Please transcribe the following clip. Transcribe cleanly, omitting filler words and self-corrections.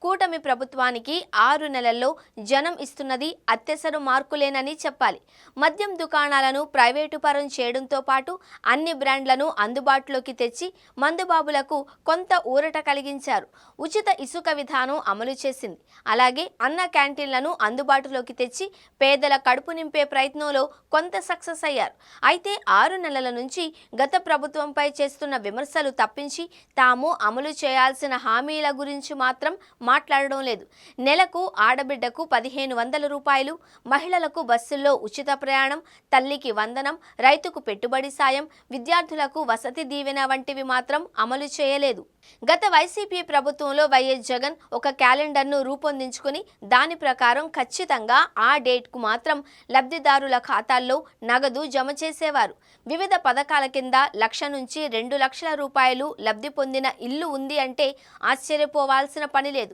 కూటమి ప్రభుత్వానికి 6 నెలల్లో జనం ఇస్తున్నది అత్యవసర మార్కులేనని చెప్పాలి. మద్యం దుకాణాలను ప్రైవేటు పరం చేయడంతో పాటు అన్ని బ్రాండ్లను అందుబాటులోకి తెచ్చి మందుబాబులకు కొంత ఊరట కలిగించారు. ఉచిత ఇసుక విధానం అమలు చేసింది. అలాగే అన్న క్యాంటీన్లను అందుబాటులోకి తెచ్చి పేదల కడుపు నింపే ప్రయత్నంలో కొంత సక్సెస్ అయ్యారు. అయితే 6 నెలల నుంచి గత ప్రభుత్వంపై చేస్తున్న విమర్శలు తప్పించి తాము అమలు చేయాల్సిన హామీల గురించి మాత్రం మాట్లాడడం లేదు. నెలకు ఆడబిడ్డకు 1500 రూపాయలు, మహిళలకు బస్సుల్లో ఉచిత ప్రయాణం, తల్లికి వందనం, రైతుకు పెట్టుబడి సాయం, విద్యార్థులకు వసతి దీవెన వంటివి మాత్రం అమలు చేయలేదు. గత వైసీపీ ప్రభుత్వంలో వైఎస్ జగన్ ఒక క్యాలెండర్ను రూపొందించుకుని దాని ప్రకారం ఖచ్చితంగా ఆ డేట్కు మాత్రం లబ్ధిదారుల ఖాతాల్లో నగదు జమ చేసేవారు. వివిధ పథకాల కింద 1,00,000 నుంచి 2 లక్షల రూపాయలు లబ్ధి పొందిన ఇల్లు ఉంది అంటే ఆశ్చర్యపోవాల్సిన పని లేదు.